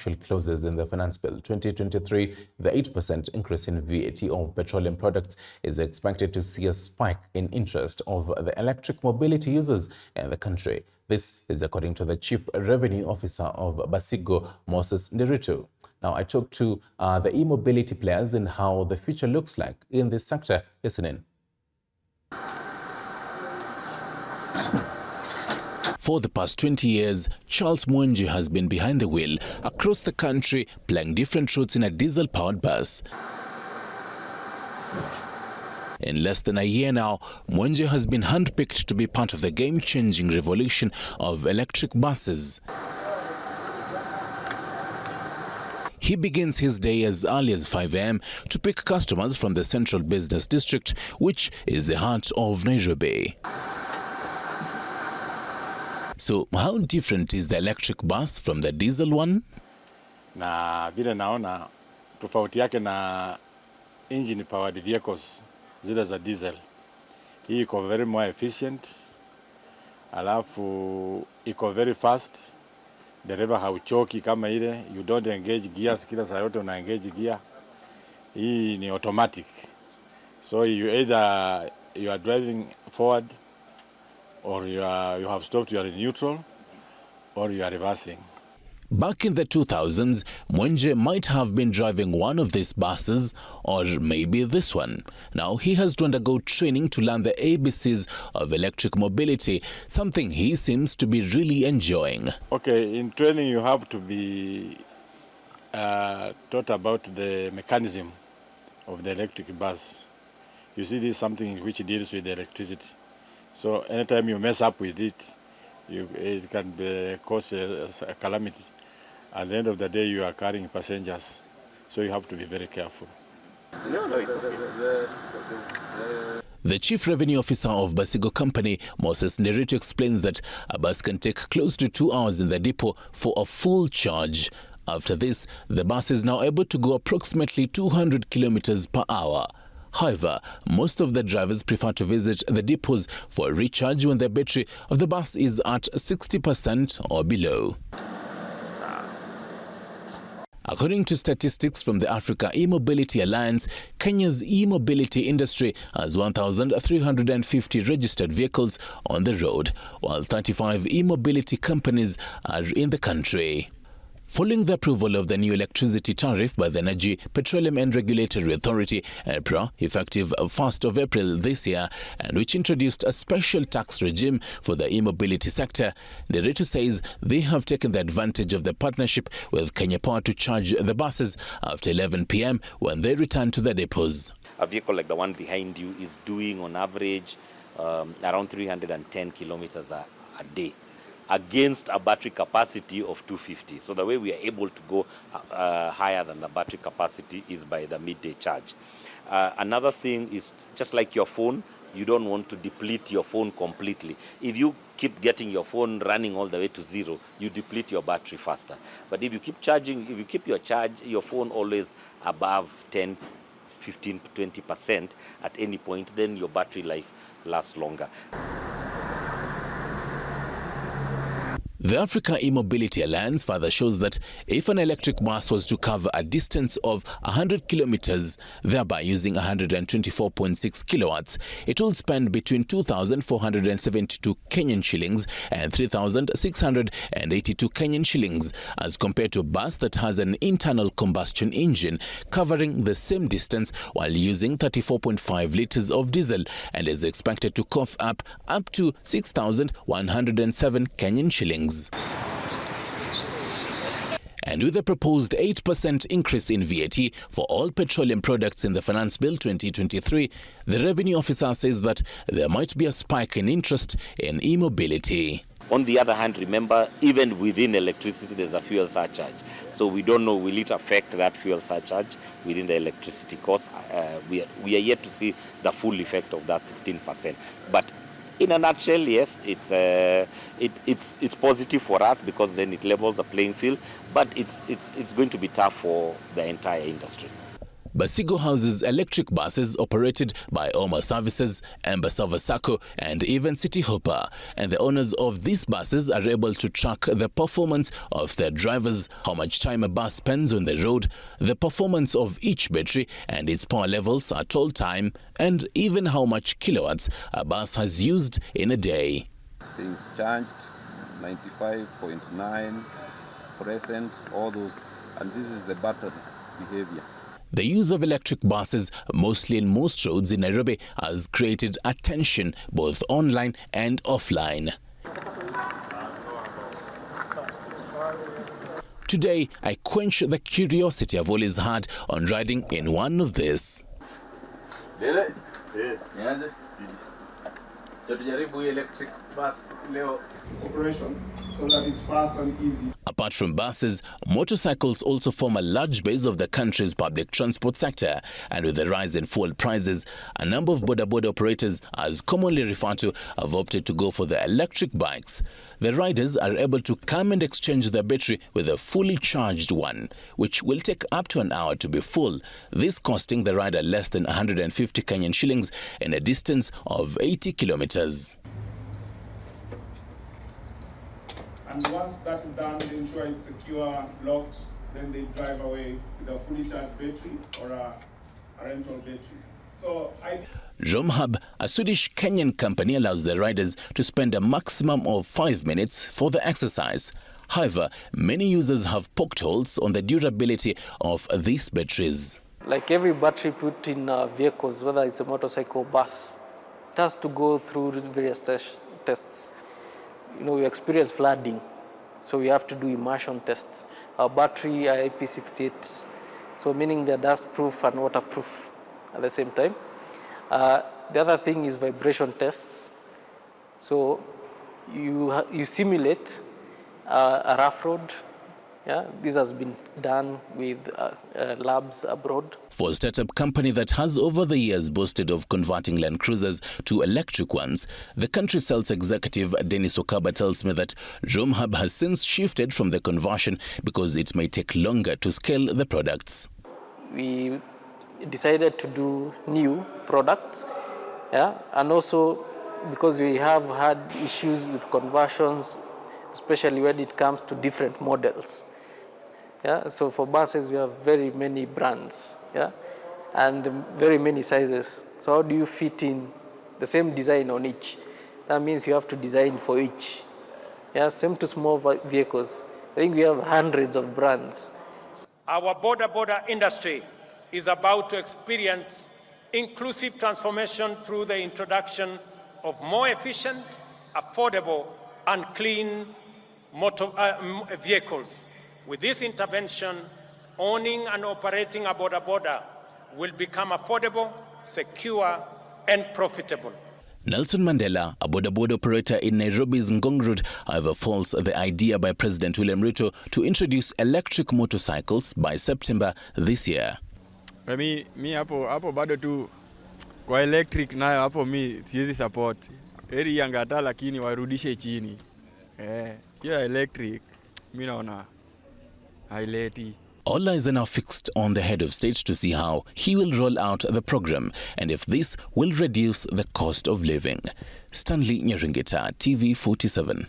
actual clauses in the Finance Bill 2023, the 8% increase in VAT of petroleum products is expected to see a spike in interest of the electric mobility users in the country. This is according to the Chief Revenue Officer of Basigo, Nderitu. Now, I talked to the e-mobility players and how the future looks like in this sector. Listen in. For the past 20 years, Charles Mwenje has been behind the wheel across the country, playing different routes in a diesel-powered bus. In less than a year now, Mwenje has been handpicked to be part of the game-changing revolution of electric buses. He begins his day as early as 5 a.m. to pick customers from the Central Business District, which is the heart of Nairobi. So, how different is the electric bus from the diesel one? Na vile naona tofauti yake na engine powered vehicles zile za diesel. Hii iko very more efficient. Alafu iko very fast. Dereva hauchoki kama ile, you don't engage gears, kila saa yote una engage gear. Hii ni automatic. So you either you are driving forward, or you have stopped, you are in neutral, or you are reversing. Back in the 2000s, Mwenje might have been driving one of these buses, or maybe this one. Now he has to undergo training to learn the ABCs of electric mobility, something he seems to be really enjoying. Okay, in training you have to be taught about the mechanism of the electric bus. You see, this is something which deals with the electricity. So anytime you mess up with it, it can cause a calamity. At the end of the day, you are carrying passengers, so you have to be very careful. No, it's okay. The Chief Revenue Officer of Basigo Company, Nderitu, explains that a bus can take close to 2 hours in the depot for a full charge. After this, the bus is now able to go approximately 200 kilometers per hour. However, most of the drivers prefer to visit the depots for a recharge when the battery of the bus is at 60% or below. According to statistics from the Africa E-Mobility Alliance, Kenya's e-mobility industry has 1,350 registered vehicles on the road, while 35 e-mobility companies are in the country. Following the approval of the new electricity tariff by the Energy, Petroleum and Regulatory Authority, EPRA, effective 1st of April this year, and which introduced a special tax regime for the e-mobility sector, Nderitu says they have taken the advantage of the partnership with Kenya Power to charge the buses after 11 p.m. when they return to the depots. A vehicle like the one behind you is doing on average around 310 kilometers a day, against a battery capacity of 250. So the way we are able to go higher than the battery capacity is by the midday charge. Another thing is, just like your phone, you don't want to deplete your phone completely. If you keep getting your phone running all the way to zero, you deplete your battery faster. But if you keep charging, if you keep your phone always above 10, 15, 20% at any point, then your battery life lasts longer. The Africa E-Mobility Alliance further shows that if an electric bus was to cover a distance of 100 kilometers, thereby using 124.6 kilowatts, it will spend between 2,472 Kenyan shillings and 3,682 Kenyan shillings, as compared to a bus that has an internal combustion engine covering the same distance while using 34.5 liters of diesel, and is expected to cough up to 6,107 Kenyan shillings. And with the proposed 8% increase in VAT for all petroleum products in the Finance Bill 2023, the Revenue Officer says that there might be a spike in interest in e-mobility. On the other hand, remember, even within electricity, there's a fuel surcharge. So we don't know, will it affect that fuel surcharge within the electricity cost? We are yet to see the full effect of that 16%. But in a nutshell, yes, it's positive for us because then it levels the playing field, but it's going to be tough for the entire industry. Basigo houses electric buses operated by Oma Services, Embasava Sacco and even City Hopper. And the owners of these buses are able to track the performance of their drivers, how much time a bus spends on the road, the performance of each battery and its power levels at all time, and even how much kilowatts a bus has used in a day. Things charged 95.9%, all those, and this is the battery behavior. The use of electric buses, mostly in most roads in Nairobi, has created attention both online and offline. Today, I quench the curiosity I've always had on riding in one of these. Electric bus operation so that it's fast and easy. Apart from buses, motorcycles also form a large base of the country's public transport sector. And with the rise in fuel prices, a number of boda operators, as commonly referred to, have opted to go for the electric bikes. The riders are able to come and exchange their battery with a fully charged one, which will take up to an hour to be full, this costing the rider less than 150 Kenyan shillings in a distance of 80 kilometers. And once that is done, they ensure it's secure, locked, then they drive away with a fully charged battery or a rental battery. So Romhub, a Swedish-Kenyan company, allows the riders to spend a maximum of 5 minutes for the exercise. However, many users have poked holes on the durability of these batteries. Like every battery put in vehicles, whether it's a motorcycle or bus, it has to go through various tests. You know, we experience flooding, so we have to do immersion tests. Our battery are IP68, so meaning they're dust-proof and waterproof at the same time. The other thing is vibration tests. So you simulate a rough road. Yeah, this has been done with labs abroad. For a startup company that has over the years boasted of converting Land Cruisers to electric ones, the country sales executive Dennis Okaba tells me that Romhub has since shifted from the conversion because it may take longer to scale the products. We decided to do new products, yeah, and also because we have had issues with conversions, especially when it comes to different models. Yeah, so for buses, we have very many brands, yeah, and very many sizes. So how do you fit in the same design on each? That means you have to design for each. Yeah, same to small vehicles. I think we have hundreds of brands. Our border industry is about to experience inclusive transformation through the introduction of more efficient, affordable, and clean motor vehicles. With this intervention, owning and operating a boda will become affordable, secure, and profitable. Nelson Mandela, a boda operator in Nairobi's Ngong Road, however, faults the idea by President William Ruto to introduce electric motorcycles by September this year. Mi hapo bado tu kwa electric nayo hapo mi siwezi support. Heri yangata lakini warudishe chini. Hiyo electric mi naona haileti. All eyes are now fixed on the head of state to see how he will roll out the program and if this will reduce the cost of living. Stanley Nyeringeta, TV 47.